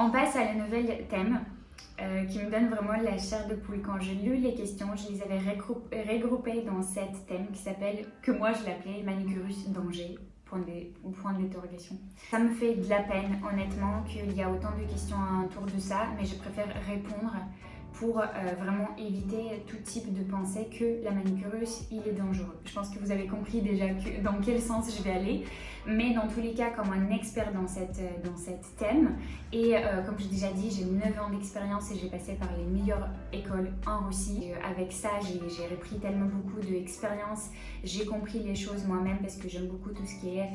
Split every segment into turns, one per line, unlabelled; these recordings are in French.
On passe à la nouvelle thème qui me donne vraiment la chair de poule. Quand j'ai lu les questions, je les avais regroupées dans cette thème qui s'appelle, que moi je l'appelais Manicurus danger, point d'interrogation. Ça me fait de la peine honnêtement qu'il y a autant de questions autour de ça, mais je préfère répondre pour vraiment éviter tout type de pensée que la manicurus, il est dangereux. Je pense que vous avez compris déjà dans quel sens je vais aller, mais dans tous les cas, comme un expert dans cette thème, et comme j'ai déjà dit, j'ai 9 ans d'expérience et j'ai passé par les meilleures écoles en Russie. Et avec ça, j'ai repris tellement beaucoup d'expérience, j'ai compris les choses moi-même parce que j'aime beaucoup tout ce qui est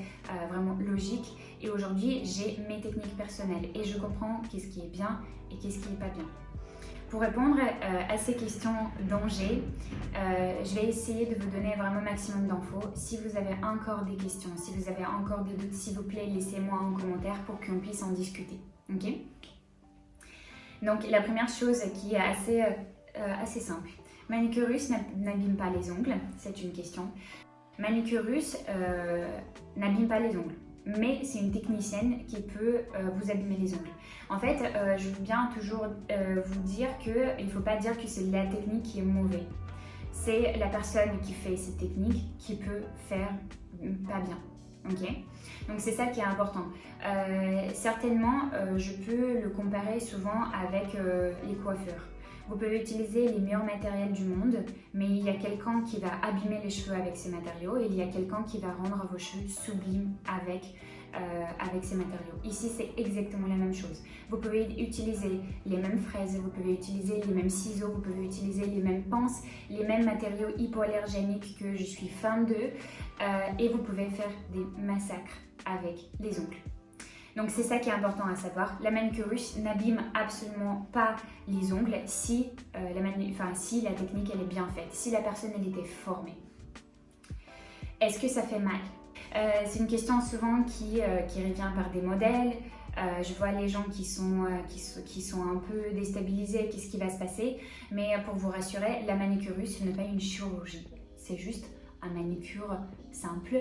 vraiment logique, et aujourd'hui, j'ai mes techniques personnelles et je comprends qu'est-ce qui est bien et qu'est-ce qui n'est pas bien. Pour répondre à ces questions danger, je vais essayer de vous donner vraiment maximum d'infos. Si vous avez encore des questions, si vous avez encore des doutes, s'il vous plaît, laissez-moi en commentaire pour qu'on puisse en discuter. Ok? Donc la première chose qui est assez simple. Manicurus n'abîme pas les ongles, c'est une question. Manicurus n'abîme pas les ongles, mais c'est une technicienne qui peut vous abîmer les ongles. En fait, je veux bien toujours vous dire qu'il ne faut pas dire que c'est la technique qui est mauvaise. C'est la personne qui fait cette technique qui peut faire pas bien. Ok? Donc c'est ça qui est important. Certainement, je peux le comparer souvent avec les coiffeurs. Vous pouvez utiliser les meilleurs matériels du monde, mais il y a quelqu'un qui va abîmer les cheveux avec ces matériaux et il y a quelqu'un qui va rendre vos cheveux sublimes avec ces matériaux. Ici, c'est exactement la même chose. Vous pouvez utiliser les mêmes fraises, vous pouvez utiliser les mêmes ciseaux, vous pouvez utiliser les mêmes pinces, les mêmes matériaux hypoallergéniques que je suis fan d'eux, et vous pouvez faire des massacres avec les ongles. Donc c'est ça qui est important à savoir. La manicurus n'abîme absolument pas les ongles si la technique elle est bien faite, si la personne elle était formée. Est-ce que ça fait mal? C'est une question souvent qui revient par des modèles. Je vois les gens qui sont un peu déstabilisés, qu'est-ce qui va se passer? Mais pour vous rassurer, la manicurus ce n'est pas une chirurgie. C'est juste un manicure simple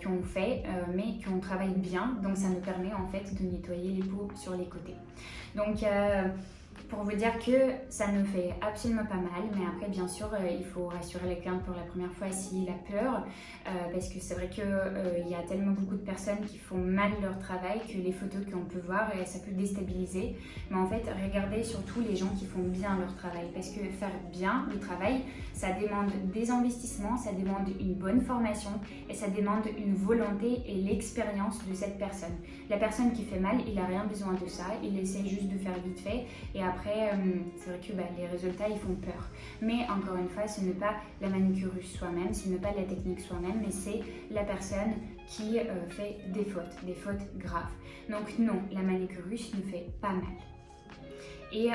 qu'on fait, mais qu'on travaille bien. Donc ça nous permet en fait de nettoyer les peaux sur les côtés. Donc pour vous dire que ça ne fait absolument pas mal, mais après bien sûr il faut rassurer les clients pour la première fois s'il a peur, parce que c'est vrai qu'il y a tellement beaucoup de personnes qui font mal leur travail que les photos qu'on peut voir, ça peut déstabiliser. Mais en fait regardez surtout les gens qui font bien leur travail, parce que faire bien le travail, ça demande des investissements, ça demande une bonne formation et ça demande une volonté et l'expérience de cette personne. La personne qui fait mal, il n'a rien besoin de ça, il essaie juste de faire vite fait et après c'est vrai que les résultats ils font peur. Mais encore une fois, ce n'est pas la manicurus soi-même, ce n'est pas la technique soi-même, mais c'est la personne qui fait des fautes graves. Donc non, la manicurus ne fait pas mal. Et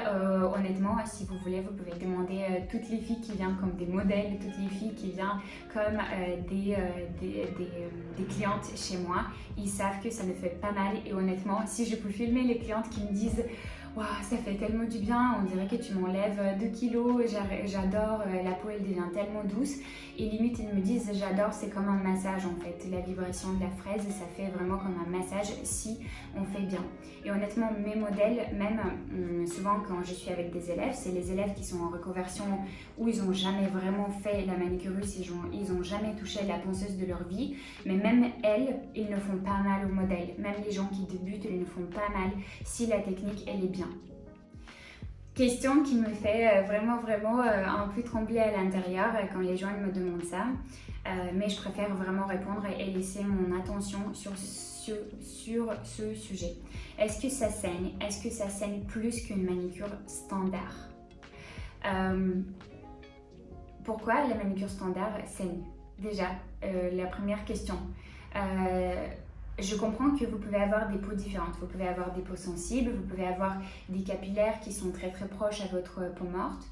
honnêtement, si vous voulez, vous pouvez demander toutes les filles qui viennent comme des modèles, toutes les filles qui viennent comme des clientes chez moi. Ils savent que ça ne fait pas mal. Et honnêtement, si je peux filmer les clientes qui me disent « Waouh, ça fait tellement du bien, on dirait que tu m'enlèves 2 kilos, j'adore, la peau elle devient tellement douce ». Et limite, ils me disent « J'adore, c'est comme un massage en fait, la vibration de la fraise, ça fait vraiment comme un massage si on fait bien ». Et honnêtement, mes modèles, même souvent quand je suis avec des élèves, c'est les élèves qui sont en reconversion où ils n'ont jamais vraiment fait la manicurus, ils n'ont jamais touché la ponceuse de leur vie, mais même elles, ils ne font pas mal au modèle. Même les gens qui débutent, ils ne font pas mal si la technique, elle est bien. Question qui me fait vraiment un peu trembler à l'intérieur quand les gens me demandent ça, mais je préfère vraiment répondre et laisser mon attention sur ce sujet. Est-ce que ça saigne? Est-ce que ça saigne plus qu'une manicure standard? Pourquoi la manicure standard saigne? Déjà, la première question. Je comprends que vous pouvez avoir des peaux différentes, vous pouvez avoir des peaux sensibles, vous pouvez avoir des capillaires qui sont très proches à votre peau morte.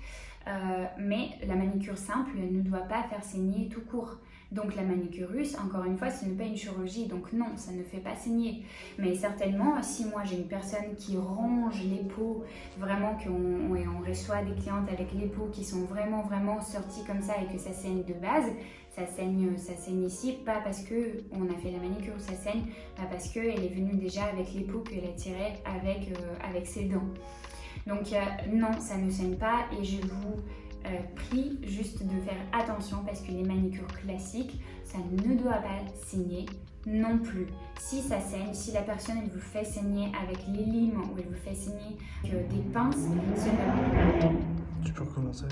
mais la manicure simple ne doit pas faire saigner tout court. Donc la manicure russe, encore une fois, ce n'est pas une chirurgie, donc non, ça ne fait pas saigner. Mais certainement, si moi j'ai une personne qui ronge les peaux, vraiment qu'on reçoit des clientes avec les peaux qui sont vraiment sorties comme ça et que ça saigne de base, ça saigne ici, pas parce qu'on a fait la manicure, ça saigne, pas parce qu'elle est venue déjà avec les peaux qu'elle a tirées avec ses dents. Donc non, ça ne saigne pas et je vous prie juste de faire attention parce que les manicures classiques, ça ne doit pas saigner non plus. Si ça saigne, si la personne elle vous fait saigner avec les limes ou elle vous fait saigner avec des pinces,
Tu peux recommencer.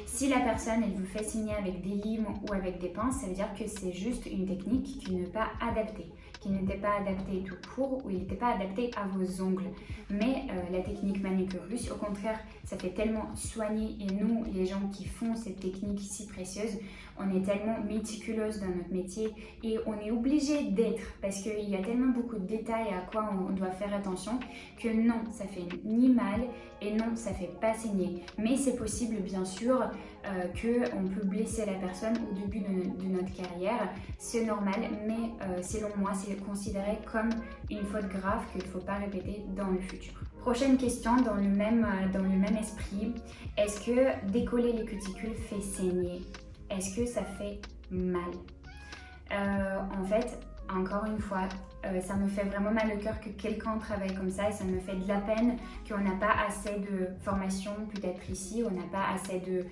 Si la personne elle vous fait saigner avec des limes ou avec des pinces, ça veut dire que c'est juste une technique qui n'est pas adaptée, qui n'était pas adaptée tout court ou il n'était pas adapté à vos ongles. Mais la technique manicure russe, au contraire, ça fait tellement soigner et nous, les gens qui font cette technique si précieuse, on est tellement méticuleuse dans notre métier et on est obligé d'être parce qu'il y a tellement beaucoup de détails à quoi on doit faire attention que non, ça fait ni mal et non, ça fait pas saigner. Mais c'est possible bien sûr qu'on peut blesser la personne au début de notre carrière, c'est normal, mais selon moi, c'est considéré comme une faute grave qu'il ne faut pas répéter dans le futur. Prochaine question dans le même esprit, est-ce que décoller les cuticules fait saigner? Est-ce que ça fait mal? En fait, encore une fois, ça me fait vraiment mal au cœur que quelqu'un travaille comme ça et ça me fait de la peine qu'on n'a pas assez de formation peut-être ici, on n'a pas assez de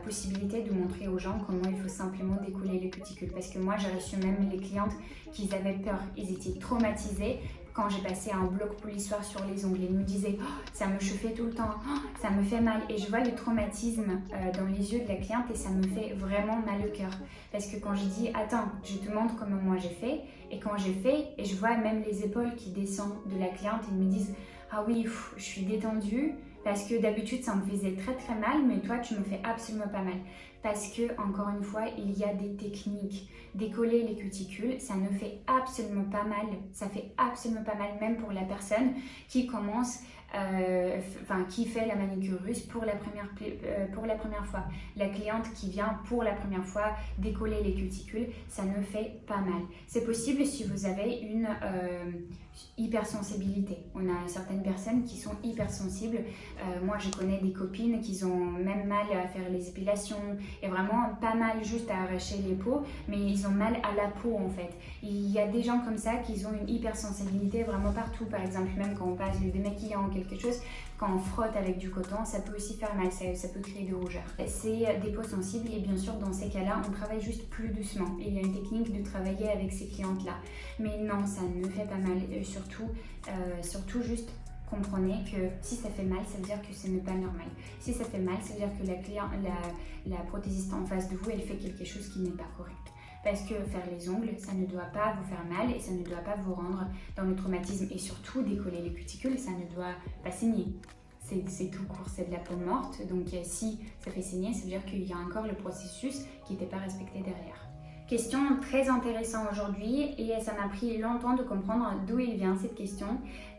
possibilités de montrer aux gens comment il faut simplement décoller les cuticules. Parce que moi, j'ai reçu même les clientes qui avaient peur, ils étaient traumatisés. Quand j'ai passé un bloc polissoir sur les ongles, ils me disaient oh, ça me chauffait tout le temps, oh, ça me fait mal. Et je vois le traumatisme dans les yeux de la cliente et ça me fait vraiment mal au cœur. Parce que quand je dis attends, je te montre comment moi j'ai fait, et quand j'ai fait, et je vois même les épaules qui descendent de la cliente, ils me disent ah oui, je suis détendue. Parce que d'habitude ça me faisait très mal, mais toi tu me fais absolument pas mal. Parce que encore une fois, il y a des techniques. Décoller les cuticules, ça ne fait absolument pas mal. Ça fait absolument pas mal, même pour la personne qui commence, qui fait la manicure russe pour la première fois. La cliente qui vient pour la première fois décoller les cuticules, ça ne fait pas mal. C'est possible si vous avez une hypersensibilité. On a certaines personnes qui sont hypersensibles. Moi, je connais des copines qui ont même mal à faire les épilations et vraiment pas mal juste à arracher les peaux, mais ils ont mal à la peau en fait. Il y a des gens comme ça qui ont une hypersensibilité vraiment partout. Par exemple, même quand on passe du démaquillant ou quelque chose, quand on frotte avec du coton, ça peut aussi faire mal, ça peut créer de rougeur. C'est des peaux sensibles et bien sûr dans ces cas-là, on travaille juste plus doucement. Il y a une technique de travailler avec ces clientes-là. Mais non, ça ne fait pas mal. Surtout juste comprenez que si ça fait mal, ça veut dire que ce n'est pas normal. Si ça fait mal, ça veut dire que la prothésiste en face de vous, elle fait quelque chose qui n'est pas correct. Parce que faire les ongles, ça ne doit pas vous faire mal et ça ne doit pas vous rendre dans le traumatisme. Et surtout, décoller les cuticules, ça ne doit pas saigner. C'est tout court, c'est de la peau morte. Donc si ça fait saigner, ça veut dire qu'il y a encore le processus qui n'était pas respecté derrière. Question très intéressante aujourd'hui et ça m'a pris longtemps de comprendre d'où il vient cette question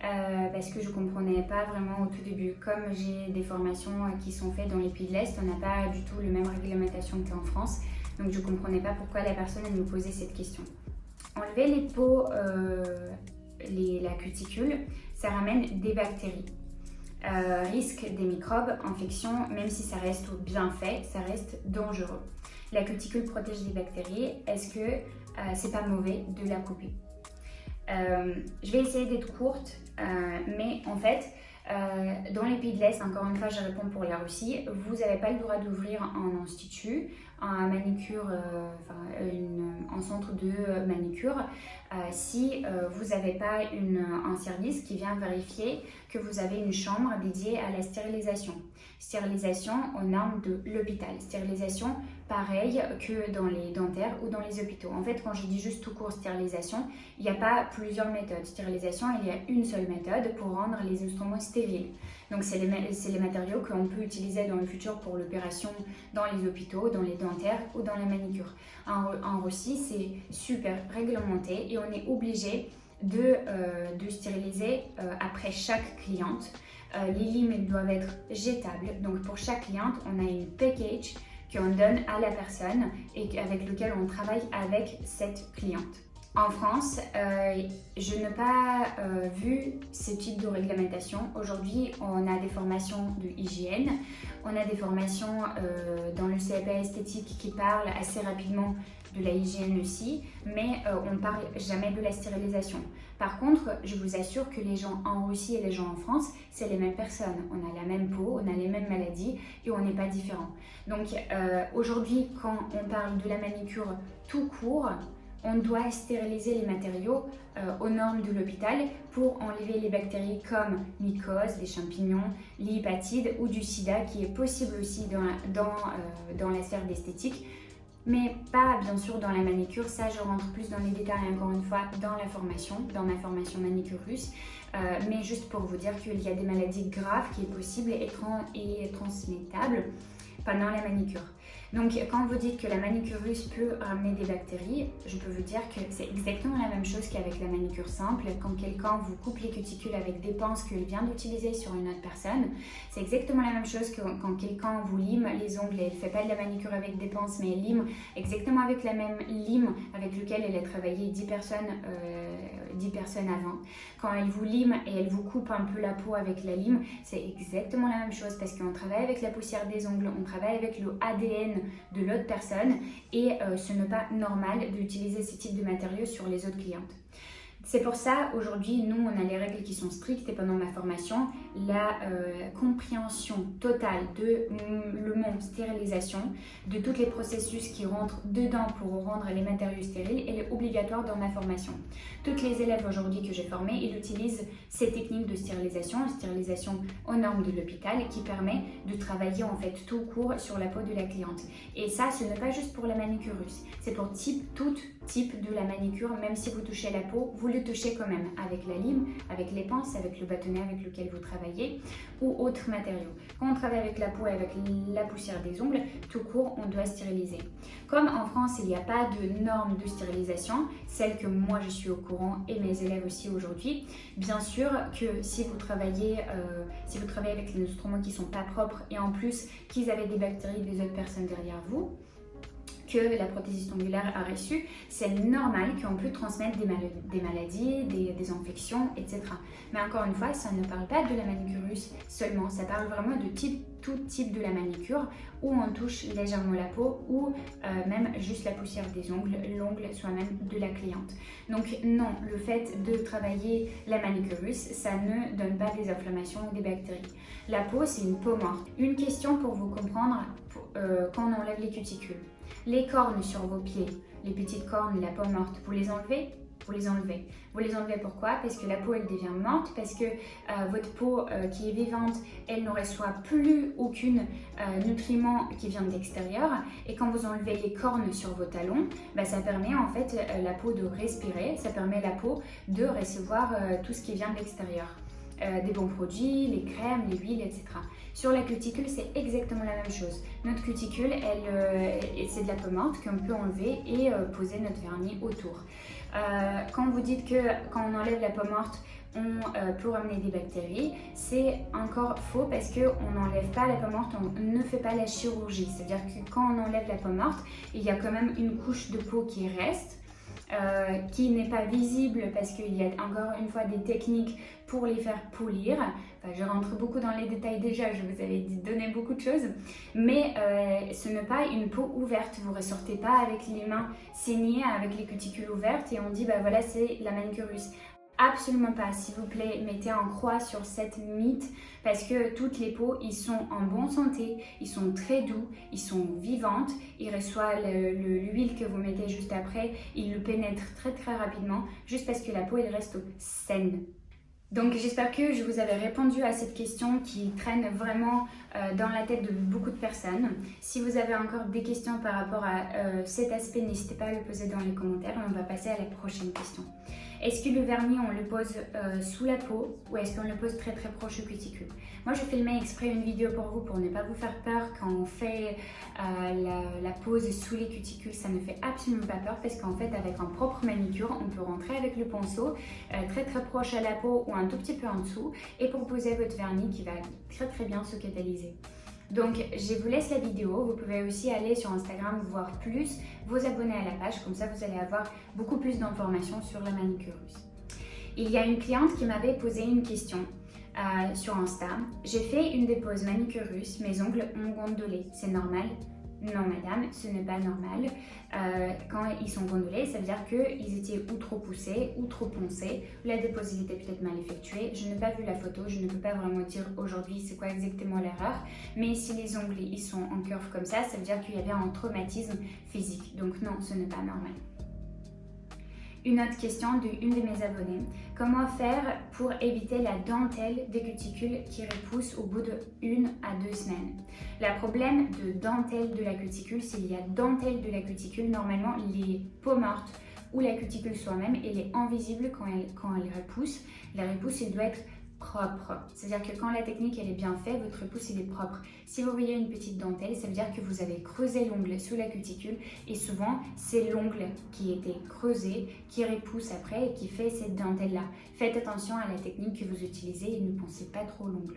parce que je ne comprenais pas vraiment au tout début. Comme j'ai des formations qui sont faites dans les pays de l'Est, on n'a pas du tout la même réglementation qu'en France, donc je ne comprenais pas pourquoi la personne elle me posait cette question. Enlever les peaux, la cuticule, ça ramène des bactéries. Risque des microbes, infections, même si ça reste bien fait, ça reste dangereux. La cuticule protège des bactéries, est-ce que c'est pas mauvais de la couper? Je vais essayer d'être courte, mais en fait, dans les pays de l'Est, encore une fois je réponds pour la Russie, vous n'avez pas le droit d'ouvrir un institut, un manicure, un centre de manicure si vous n'avez pas un service qui vient vérifier que vous avez une chambre dédiée à la stérilisation. Stérilisation aux normes de l'hôpital. Stérilisation pareil que dans les dentaires ou dans les hôpitaux. En fait, quand je dis juste tout court stérilisation, il n'y a pas plusieurs méthodes. Stérilisation, il y a une seule méthode pour rendre les instruments stériles. Donc, c'est les matériaux qu'on peut utiliser dans le futur pour l'opération dans les hôpitaux, dans les dentaires ou dans la manicure. En Russie, c'est super réglementé et on est obligé de stériliser après chaque cliente. Les limes doivent être jetables. Donc pour chaque cliente, on a une package qu'on donne à la personne et avec lequel on travaille avec cette cliente. En France, je n'ai pas vu ce type de réglementation. Aujourd'hui, on a des formations de hygiène, on a des formations dans le CAP esthétique qui parlent assez rapidement de la hygiène aussi, mais on ne parle jamais de la stérilisation. Par contre, je vous assure que les gens en Russie et les gens en France, c'est les mêmes personnes. On a la même peau, on a les mêmes maladies et on n'est pas différents. Donc aujourd'hui, quand on parle de la manicure tout court, on doit stériliser les matériaux aux normes de l'hôpital pour enlever les bactéries comme mycose, les champignons, l'hépatite ou du sida qui est possible aussi dans la sphère d'esthétique. Mais pas bien sûr dans la manicure, ça je rentre plus dans les détails encore une fois dans la formation, dans ma formation manicure russe. Mais juste pour vous dire qu'il y a des maladies graves qui est possible et transmettables pendant la manicure. Donc quand vous dites que la manicure russe peut ramener des bactéries, je peux vous dire que c'est exactement la même chose qu'avec la manicure simple. Quand quelqu'un vous coupe les cuticules avec des pinces qu'il vient d'utiliser sur une autre personne, c'est exactement la même chose que quand quelqu'un vous lime les ongles et elle ne fait pas de la manicure avec des pinces mais elle lime exactement avec la même lime avec laquelle elle a travaillé 10 personnes avant. Quand elle vous lime et elle vous coupe un peu la peau avec la lime, c'est exactement la même chose parce qu'on travaille avec la poussière des ongles, on travaille avec le ADN de l'autre personne et ce n'est pas normal d'utiliser ce type de matériaux sur les autres clientes. C'est pour ça, aujourd'hui, nous, on a les règles qui sont strictes et pendant ma formation, la compréhension totale de le mot stérilisation, de tous les processus qui rentrent dedans pour rendre les matériaux stériles, elle est obligatoire dans ma formation. Toutes les élèves aujourd'hui que j'ai formés, ils utilisent ces techniques de stérilisation aux normes de l'hôpital qui permet de travailler en fait tout court sur la peau de la cliente. Et ça, ce n'est pas juste pour la manicure russe, c'est pour tout type de la manicure, même si vous touchez la peau, vous le touchez quand même avec la lime, avec les pinces, avec le bâtonnet avec lequel vous travaillez ou autres matériaux. Quand on travaille avec la peau et avec la poussière des ongles, tout court, on doit stériliser. Comme en France, il n'y a pas de normes de stérilisation, celle que moi je suis au courant et mes élèves aussi aujourd'hui, bien sûr que si vous travaillez avec les instruments qui ne sont pas propres et en plus qu'ils avaient des bactéries des autres personnes derrière vous, que la prothésiste ongulaire a reçu, c'est normal qu'on peut transmettre des maladies, des infections, etc. Mais encore une fois, ça ne parle pas de la manicure russe seulement, ça parle vraiment de tout type de la manicure où on touche légèrement la peau ou même juste la poussière des ongles, l'ongle soi-même de la cliente. Donc non, le fait de travailler la manicure russe, ça ne donne pas des inflammations ou des bactéries. La peau, c'est une peau morte. Une question pour vous comprendre quand on enlève les cuticules. Les cornes sur vos pieds, les petites cornes, la peau morte, vous les enlevez? Vous les enlevez. Vous les enlevez pourquoi? Parce que la peau elle devient morte, parce que votre peau qui est vivante, elle ne reçoit plus aucun nutriment qui vient de l'extérieur. Et quand vous enlevez les cornes sur vos talons, ça permet en fait la peau de respirer, ça permet la peau de recevoir tout ce qui vient de l'extérieur. Des bons produits, les crèmes, les huiles, etc. Sur la cuticule, c'est exactement la même chose. Notre cuticule, c'est de la peau morte qu'on peut enlever et poser notre vernis autour. Quand vous dites que quand on enlève la peau morte, on peut ramener des bactéries, c'est encore faux parce qu'on n'enlève pas la peau morte, on ne fait pas la chirurgie. C'est-à-dire que quand on enlève la peau morte, il y a quand même une couche de peau qui reste. Qui n'est pas visible parce qu'il y a encore une fois des techniques pour les faire polir. Enfin, je rentre beaucoup dans les détails déjà, je vous avais donné beaucoup de choses, mais ce n'est pas une peau ouverte. Vous ne ressortez pas avec les mains saignées, avec les cuticules ouvertes et on dit voilà c'est la manicure russe. Absolument pas, s'il vous plaît, mettez un croix sur cette mythe parce que toutes les peaux, ils sont en bonne santé, ils sont très doux, ils sont vivantes, ils reçoivent l'huile que vous mettez juste après, ils le pénètrent très rapidement juste parce que la peau, elle reste saine. Donc j'espère que je vous avais répondu à cette question qui traîne vraiment dans la tête de beaucoup de personnes. Si vous avez encore des questions par rapport à cet aspect, n'hésitez pas à le poser dans les commentaires et on va passer à la prochaine question. Est-ce que le vernis, on le pose sous la peau ou est-ce qu'on le pose très très proche au cuticule? Moi, je filmais exprès une vidéo pour vous pour ne pas vous faire peur. Quand on fait la pose sous les cuticules, ça ne fait absolument pas peur parce qu'en fait, avec un propre manicure, on peut rentrer avec le pinceau très très proche à la peau ou un tout petit peu en dessous et pour poser votre vernis qui va très très bien se catalyser. Donc, je vous laisse la vidéo. Vous pouvez aussi aller sur Instagram voir plus, vous abonner à la page. Comme ça, vous allez avoir beaucoup plus d'informations sur la manicure russe. Il y a une cliente qui m'avait posé une question sur Insta. J'ai fait une dépose manicure russe, mes ongles ont gondolé. C'est normal? Non madame, ce n'est pas normal. Quand ils sont gondolés, ça veut dire qu'ils étaient ou trop poussés ou trop poncés. La dépose était peut-être mal effectuée. Je n'ai pas vu la photo, je ne peux pas vraiment dire aujourd'hui c'est quoi exactement l'erreur. Mais si les ongles ils sont en curve comme ça veut dire qu'il y avait un traumatisme physique. Donc non, ce n'est pas normal. Une autre question d'une de mes abonnées. Comment faire pour éviter la dentelle des cuticules qui repousse au bout de 1 à 2 semaines? Le problème de dentelle de la cuticule, s'il y a dentelle de la cuticule, normalement les peaux mortes ou la cuticule soi-même, elle est invisible quand elle repousse. La repousse, elle doit être propre. C'est-à-dire que quand la technique elle est bien faite, votre repousse il est propre. Si vous voyez une petite dentelle, ça veut dire que vous avez creusé l'ongle sous la cuticule et souvent c'est l'ongle qui était creusé qui repousse après et qui fait cette dentelle-là. Faites attention à la technique que vous utilisez et ne pensez pas trop l'ongle.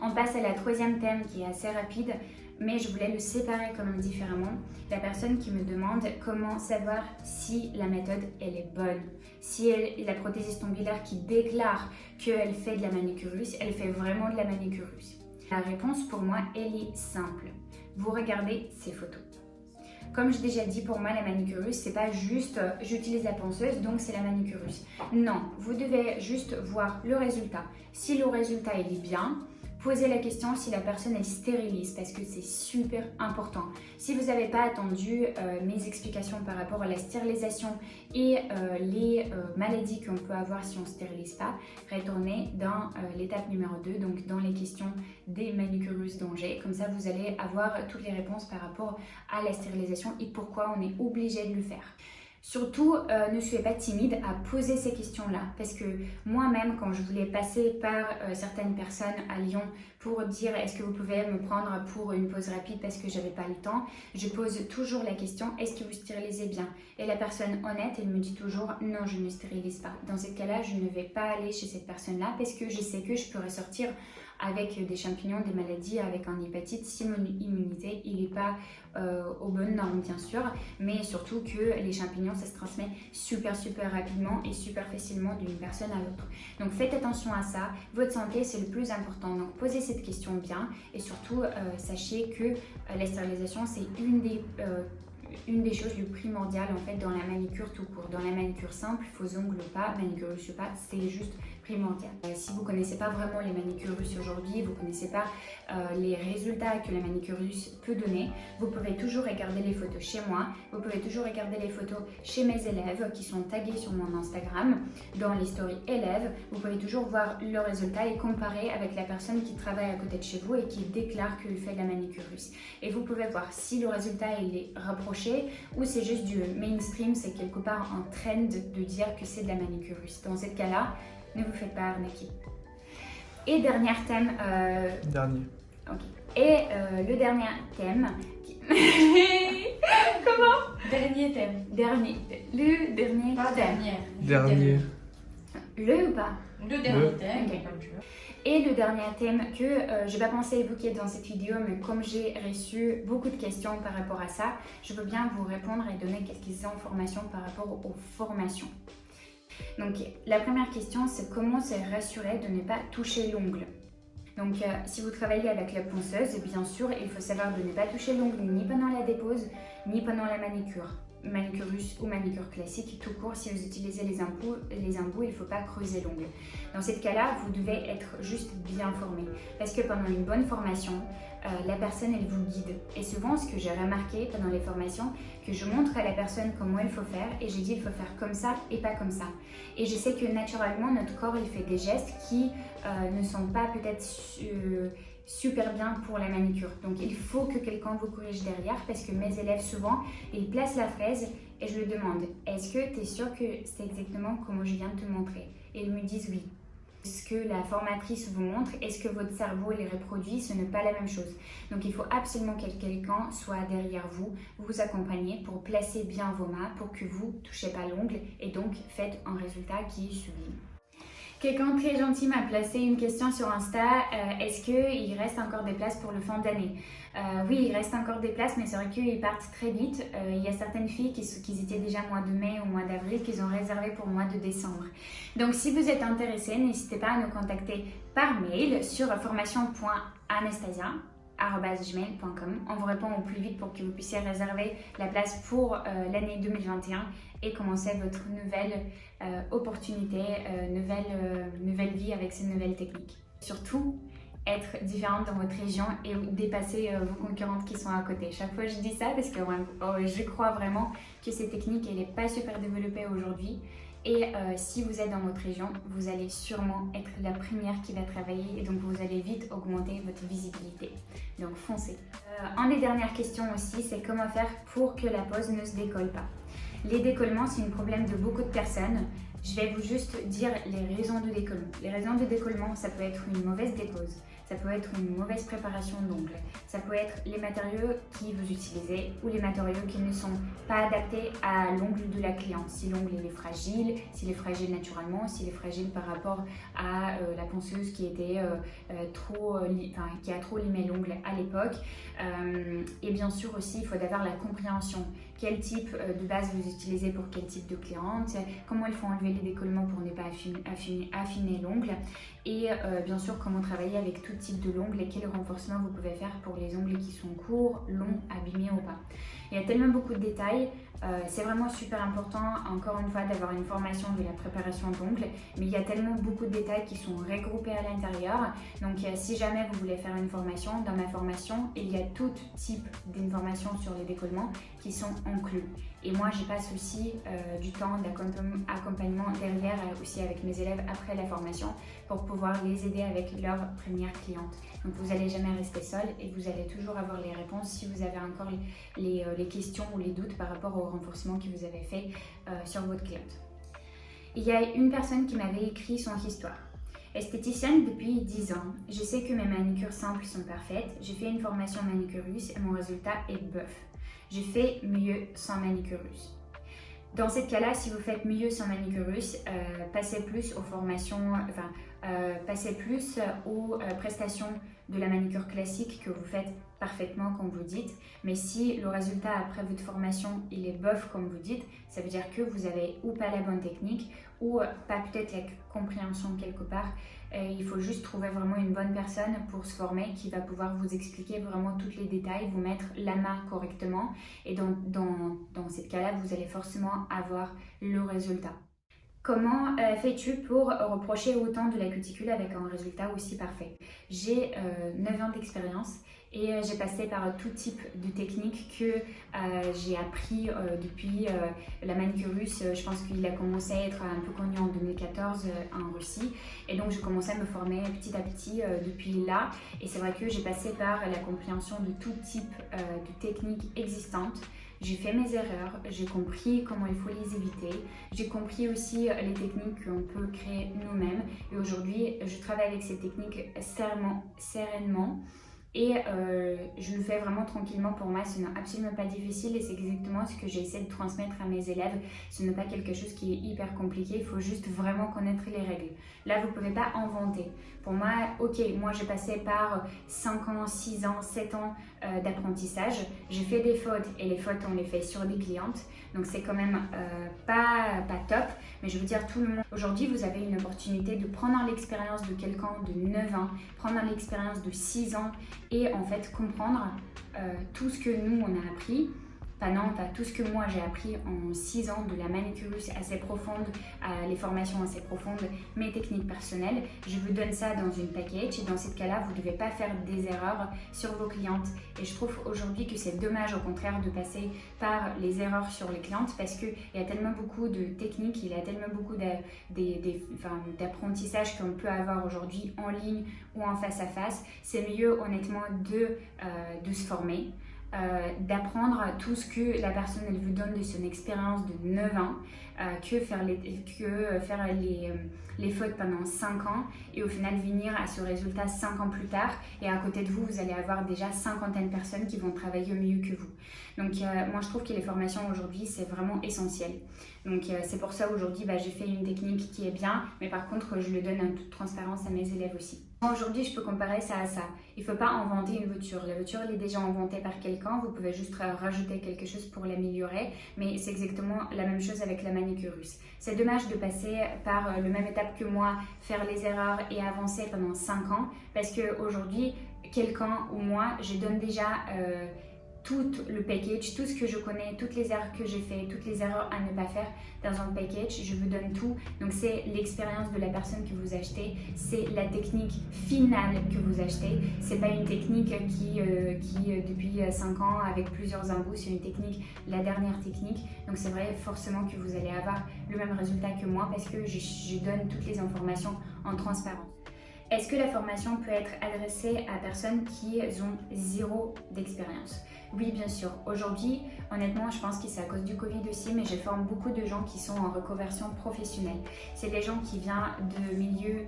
On passe à la troisième thème qui est assez rapide, mais je voulais le séparer quand même différemment. La personne qui me demande comment savoir si la méthode elle est bonne. Si la prothésiste ongulaire qui déclare qu'elle fait de la manicure russe, elle fait vraiment de la manicure russe. La réponse pour moi, elle est simple. Vous regardez ces photos. Comme j'ai déjà dit, pour moi, la manicure russe, c'est pas juste j'utilise la ponceuse, donc c'est la manicure russe. Non, vous devez juste voir le résultat. Si le résultat il est bien, posez la question si la personne elle stérilise parce que c'est super important. Si vous n'avez pas attendu mes explications par rapport à la stérilisation et les maladies qu'on peut avoir si on ne stérilise pas, retournez dans l'étape numéro 2, donc dans les questions des manicures russes d'Angers. Comme ça, vous allez avoir toutes les réponses par rapport à la stérilisation et pourquoi on est obligé de le faire. Surtout, ne soyez pas timide à poser ces questions-là parce que moi-même, quand je voulais passer par certaines personnes à Lyon pour dire est-ce que vous pouvez me prendre pour une pause rapide parce que j'avais pas le temps, je pose toujours la question est-ce que vous stérilisez bien? Et la personne honnête, elle me dit toujours non, je ne stérilise pas. Dans ce cas-là, je ne vais pas aller chez cette personne-là parce que je sais que je peux ressortir avec des champignons, des maladies, avec un hépatite, si mon immunité il n'est pas aux bonnes normes bien sûr, mais surtout que les champignons ça se transmet super rapidement et super facilement d'une personne à l'autre. Donc faites attention à ça, votre santé c'est le plus important, donc posez cette question bien et surtout sachez que la stérilisation c'est une des choses les primordiales en fait dans la manicure tout court. Dans la manicure simple, faux ongles ou pas, manicure russe ou pas, c'est juste primordial. Si vous ne connaissez pas vraiment les manicures russes aujourd'hui, vous ne connaissez pas les résultats que la manicure russe peut donner, vous pouvez toujours regarder les photos chez moi, vous pouvez toujours regarder les photos chez mes élèves qui sont tagués sur mon Instagram, dans les stories élèves, vous pouvez toujours voir le résultat et comparer avec la personne qui travaille à côté de chez vous et qui déclare qu'il fait de la manicure russe. Et vous pouvez voir si le résultat il est rapproché ou c'est juste du mainstream, c'est quelque part un trend de dire que c'est de la manicure russe. Dans ce cas-là, ne vous faites pas arnaquer. Et dernier thème.
Dernier.
Ok. Et le dernier thème. Comment?
Dernier thème.
Dernier. Le dernier
Pas
thème.
Dernier.
Le ou pas?
Le dernier thème,
Ok.
comme tu veux.
Et le dernier thème que je n'ai pas pensé évoquer dans cette vidéo, mais comme j'ai reçu beaucoup de questions par rapport à ça, je veux bien vous répondre et donner quelques informations par rapport aux formations. Donc la première question c'est comment se rassurer de ne pas toucher l'ongle. Donc si vous travaillez avec la ponceuse, bien sûr il faut savoir de ne pas toucher l'ongle ni pendant la dépose ni pendant la manicure. Manicure russe ou manicure classique, tout court, si vous utilisez les embouts, il ne faut pas creuser l'ongle. Dans ce cas-là, vous devez être juste bien formé parce que pendant une bonne formation, la personne elle vous guide. Et souvent, ce que j'ai remarqué pendant les formations, que je montre à la personne comment il faut faire et je dis il faut faire comme ça et pas comme ça. Et je sais que naturellement, notre corps il fait des gestes qui ne sont pas peut-être super bien pour la manicure. Donc il faut que quelqu'un vous corrige derrière parce que mes élèves souvent, ils placent la fraise et je leur demande est-ce que tu es sûr que c'est exactement comme je viens de te montrer? Et ils me disent oui. Ce que la formatrice vous montre, est-ce que votre cerveau les reproduit? Ce n'est pas la même chose. Donc il faut absolument que quelqu'un soit derrière vous, vous accompagner pour placer bien vos mains pour que vous ne touchez pas l'ongle et donc faites un résultat qui est sublime. Quelqu'un très gentil m'a placé une question sur Insta. Est-ce qu'il reste encore des places pour le fin d'année? Oui, il reste encore des places, mais c'est vrai qu'ils partent très vite. Il y a certaines filles qui étaient déjà au mois de mai ou au mois d'avril, qu'ils ont réservé pour le mois de décembre. Donc, si vous êtes intéressé, n'hésitez pas à nous contacter par mail sur formation.anastasia@gmail.com. On vous répond au plus vite pour que vous puissiez réserver la place pour l'année 2021 et commencer votre nouvelle opportunité, nouvelle vie avec ces nouvelles techniques. Surtout, être différente dans votre région et dépasser vos concurrentes qui sont à côté. Chaque fois, je dis ça parce que je crois vraiment que ces techniques, elle n'est pas super développée aujourd'hui. Et si vous êtes dans votre région, vous allez sûrement être la première qui va travailler et donc vous allez vite augmenter votre visibilité. Donc foncez. Une des dernières questions aussi, c'est comment faire pour que la pose ne se décolle pas. Les décollements, c'est un problème de beaucoup de personnes. Je vais vous juste dire les raisons de décollement. Les raisons de décollement, ça peut être une mauvaise dépose, ça peut être une mauvaise préparation d'ongles, ça peut être les matériaux qui vous utilisez ou les matériaux qui ne sont pas adaptés à l'ongle de la cliente. Si l'ongle est fragile, s'il est fragile naturellement, s'il est fragile par rapport à la ponceuse qui a trop limé l'ongle à l'époque. Et bien sûr aussi, il faut avoir la compréhension. Quel type de base vous utilisez pour quel type de cliente, comment il faut enlever les décollements pour ne pas affiner l'ongle et bien sûr comment travailler avec tout type de l'ongle et quel renforcement vous pouvez faire pour les ongles qui sont courts, longs, abîmés ou pas. Il y a tellement beaucoup de détails, c'est vraiment super important encore une fois d'avoir une formation de la préparation d'ongles, mais il y a tellement beaucoup de détails qui sont regroupés à l'intérieur. Donc si jamais vous voulez faire une formation, dans ma formation, il y a tout type d'informations sur les décollements qui sont inclus. Et moi, j'y passe aussi du temps d'accompagnement derrière, aussi avec mes élèves après la formation, pour pouvoir les aider avec leurs premières clientes. Donc vous n'allez jamais rester seul et vous allez toujours avoir les réponses si vous avez encore les questions ou les doutes par rapport au renforcement que vous avez fait sur votre cliente. Il y a une personne qui m'avait écrit son histoire. Esthéticienne depuis 10 ans, je sais que mes manicures simples sont parfaites, j'ai fait une formation manicure russe et mon résultat est bœuf. Je fais mieux sans manicure russe. Dans ce cas-là, si vous faites mieux sans manicure russe, passez plus aux formations, passez plus aux prestations de la manicure classique que vous faites parfaitement comme vous dites. Mais si le résultat après votre formation il est bof comme vous dites, ça veut dire que vous avez ou pas la bonne technique ou pas peut-être la compréhension quelque part. Il faut juste trouver vraiment une bonne personne pour se former qui va pouvoir vous expliquer vraiment tous les détails, vous mettre la main correctement et dans ce cas-là, vous allez forcément avoir le résultat. Comment fais-tu pour reprocher autant de la cuticule avec un résultat aussi parfait? J'ai 9 ans d'expérience et j'ai passé par tout type de techniques que j'ai appris depuis la manicure russe. Je pense qu'il a commencé à être un peu connu en 2014 en Russie et donc je commençais à me former petit à petit depuis là et c'est vrai que j'ai passé par la compréhension de tout type de techniques existantes. J'ai fait mes erreurs, j'ai compris comment il faut les éviter, j'ai compris aussi les techniques qu'on peut créer nous-mêmes et aujourd'hui je travaille avec ces techniques sereinement et je le fais vraiment tranquillement. Pour moi ce n'est absolument pas difficile et c'est exactement ce que j'essaie de transmettre à mes élèves. Ce n'est pas quelque chose qui est hyper compliqué, il faut juste vraiment connaître les règles. Là vous ne pouvez pas inventer. Pour moi, moi j'ai passé par 5 ans, 6 ans, 7 ans d'apprentissage. J'ai fait des fautes et les fautes on les fait sur des clientes. Donc c'est quand même pas top. Mais je veux dire tout le monde. Aujourd'hui vous avez une opportunité de prendre l'expérience de quelqu'un de 9 ans, prendre l'expérience de 6 ans et en fait comprendre tout ce que nous on a appris pendant tout ce que moi j'ai appris en 6 ans, de la manicurus assez profonde, les formations assez profondes, mes techniques personnelles, je vous donne ça dans une package et dans ce cas-là, vous ne devez pas faire des erreurs sur vos clientes. Et je trouve aujourd'hui que c'est dommage au contraire de passer par les erreurs sur les clientes parce qu'il y a tellement beaucoup de techniques, il y a tellement beaucoup d'apprentissage qu'on peut avoir aujourd'hui en ligne ou en face à face. C'est mieux honnêtement de se former. D'apprendre tout ce que la personne elle vous donne de son expérience de 9 ans que faire les fautes pendant 5 ans et au final venir à ce résultat 5 ans plus tard et à côté de vous, vous allez avoir déjà 50 personnes qui vont travailler mieux que vous. Donc moi je trouve que les formations aujourd'hui c'est vraiment essentiel. Donc c'est pour ça aujourd'hui j'ai fait une technique qui est bien mais par contre je le donne en toute transparence à mes élèves aussi. Aujourd'hui, je peux comparer ça à ça. Il ne faut pas inventer une voiture. La voiture, elle est déjà inventée par quelqu'un. Vous pouvez juste rajouter quelque chose pour l'améliorer. Mais c'est exactement la même chose avec la manicurus. C'est dommage de passer par le même étape que moi, faire les erreurs et avancer pendant 5 ans. Parce qu'aujourd'hui, quelqu'un ou moi, je donne déjà tout le package, tout ce que je connais, toutes les erreurs que j'ai fait, toutes les erreurs à ne pas faire dans un package, je vous donne tout. Donc c'est l'expérience de la personne que vous achetez, c'est la technique finale que vous achetez. C'est pas une technique qui depuis 5 ans avec plusieurs embouts, c'est une technique, la dernière technique. Donc c'est vrai forcément que vous allez avoir le même résultat que moi parce que je donne toutes les informations en transparence. Est-ce que la formation peut être adressée à personnes qui ont 0 d'expérience? Oui, bien sûr. Aujourd'hui, honnêtement, je pense que c'est à cause du Covid aussi, mais je forme beaucoup de gens qui sont en reconversion professionnelle. C'est des gens qui viennent de milieu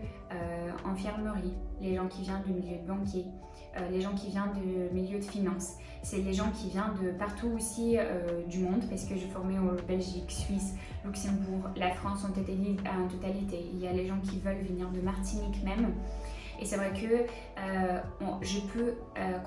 infirmerie, les gens qui viennent du milieu banquier, les gens qui viennent du milieu de finance. C'est les gens qui viennent de partout aussi du monde, parce que je formais en Belgique, Suisse, Luxembourg, la France en totalité. Il y a les gens qui veulent venir de Martinique même. Et c'est vrai que je peux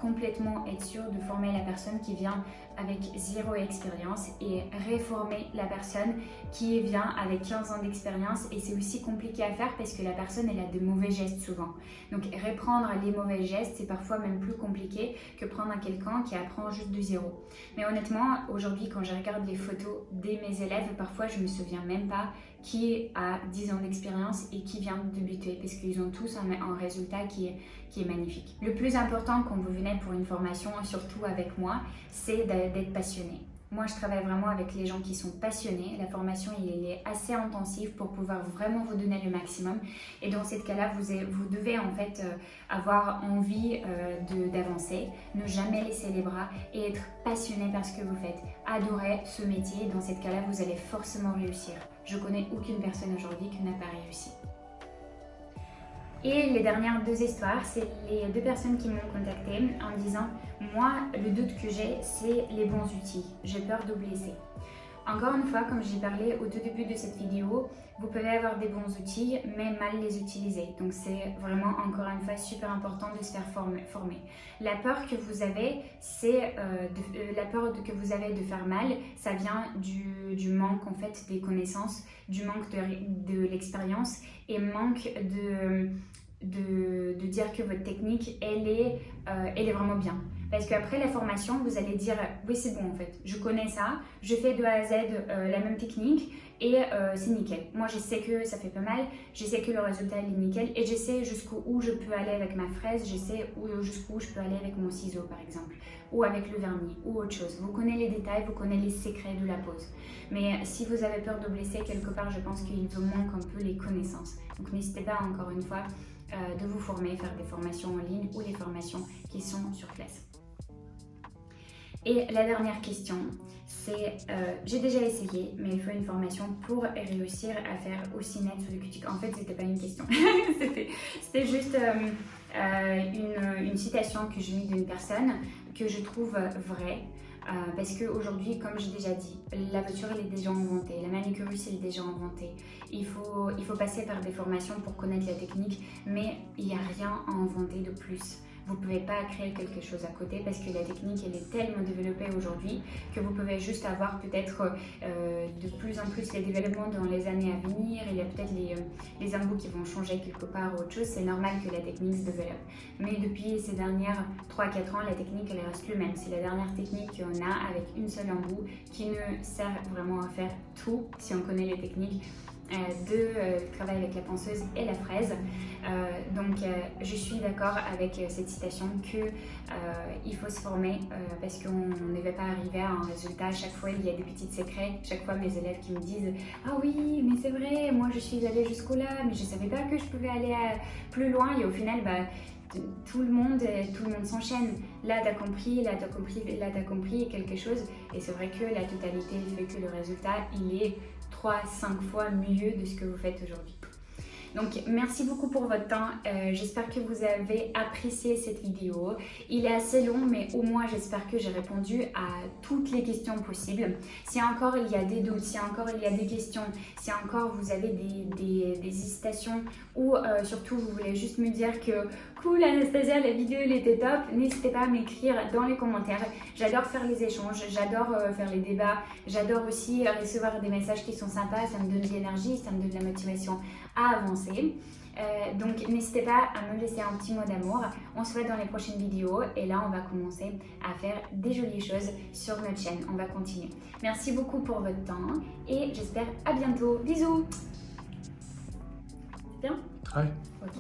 complètement être sûre de former la personne qui vient avec 0 expérience et réformer la personne qui vient avec 15 ans d'expérience. Et c'est aussi compliqué à faire parce que la personne elle a de mauvais gestes souvent. Donc reprendre les mauvais gestes c'est parfois même plus compliqué que prendre quelqu'un qui apprend juste de 0. Mais honnêtement aujourd'hui quand je regarde les photos de mes élèves parfois je me souviens même pas qui a 10 ans d'expérience et qui vient de débuter parce qu'ils ont tous un résultat qui est magnifique. Le plus important quand vous venez pour une formation, surtout avec moi, c'est d'être passionné. Moi, je travaille vraiment avec les gens qui sont passionnés. La formation, elle est assez intensive pour pouvoir vraiment vous donner le maximum. Et dans ce cas-là, vous devez en fait avoir envie d'avancer, ne jamais laisser les bras et être passionné par ce que vous faites. Adorer ce métier. Dans ce cas-là, vous allez forcément réussir. Je connais aucune personne aujourd'hui qui n'a pas réussi. Et les dernières 2 histoires, c'est les 2 personnes qui m'ont contactée en disant « Moi, le doute que j'ai, c'est les bons outils. J'ai peur de blesser. » Encore une fois, comme j'ai parlé au tout début de cette vidéo, vous pouvez avoir des bons outils, mais mal les utiliser. Donc c'est vraiment, encore une fois, super important de se faire former. La peur que vous avez, c'est la peur que vous avez de faire mal, ça vient du manque en fait des connaissances, du manque de l'expérience et manque de dire que votre technique, elle est vraiment bien. Parce qu'après la formation, vous allez dire « Oui, c'est bon en fait, je connais ça, je fais de A à Z la même technique et c'est nickel. Moi, je sais que ça fait pas mal, je sais que le résultat est nickel et je sais jusqu'où je peux aller avec ma fraise, je sais jusqu'où je peux aller avec mon ciseau par exemple, ou avec le vernis ou autre chose. Vous connaissez les détails, vous connaissez les secrets de la pose. Mais si vous avez peur de blesser quelque part, je pense qu'il vous manque un peu les connaissances. Donc n'hésitez pas encore une fois de vous former, faire des formations en ligne ou les formations qui sont sur place. Et la dernière question, c'est j'ai déjà essayé, mais il faut une formation pour réussir à faire aussi net sur le cutique. En fait, c'était pas une question, c'était juste une citation que j'ai mise d'une personne que je trouve vraie. Parce qu'aujourd'hui, comme j'ai déjà dit, la voiture elle est déjà inventée, la manicurus elle est déjà inventée. Il faut passer par des formations pour connaître la technique, mais il n'y a rien à inventer de plus. vous ne pouvez pas créer quelque chose à côté parce que la technique elle est tellement développée aujourd'hui que vous pouvez juste avoir peut-être de plus en plus les développements dans les années à venir. Il y a peut-être les embouts qui vont changer quelque part ou autre chose. C'est normal que la technique se développe. Mais depuis ces dernières 3-4 ans, la technique elle reste le même. C'est la dernière technique qu'on a avec une seule embout qui ne sert vraiment à faire tout si on connaît les techniques de travail avec la ponceuse et la fraise. Donc je suis d'accord avec cette citation que il faut se former parce qu'on ne va pas arriver à un résultat. À chaque fois il y a des petits secrets. Chaque fois mes élèves qui me disent ah oui mais c'est vrai moi je suis allée jusqu'au là mais je savais pas que je pouvais aller plus loin et au final tout le monde s'enchaîne. Là t'as compris, là t'as compris, là t'as compris quelque chose et c'est vrai que la totalité fait que le résultat il est 3-5 fois mieux de ce que vous faites aujourd'hui. Donc merci beaucoup pour votre temps, j'espère que vous avez apprécié cette vidéo. Il est assez long mais au moins j'espère que j'ai répondu à toutes les questions possibles. Si encore il y a des doutes, si encore il y a des questions, si encore vous avez des hésitations ou surtout vous voulez juste me dire que cool Anastasia la vidéo elle était top, n'hésitez pas à m'écrire dans les commentaires. J'adore faire les échanges, j'adore faire les débats, j'adore aussi recevoir des messages qui sont sympas, ça me donne de l'énergie, ça me donne de la motivation à avancer. Donc n'hésitez pas à me laisser un petit mot d'amour. On se voit dans les prochaines vidéos et là on va commencer à faire des jolies choses sur notre chaîne. On va continuer. Merci beaucoup pour votre temps et j'espère à bientôt. Bisous. C'est bien?
Ouais.
Ok.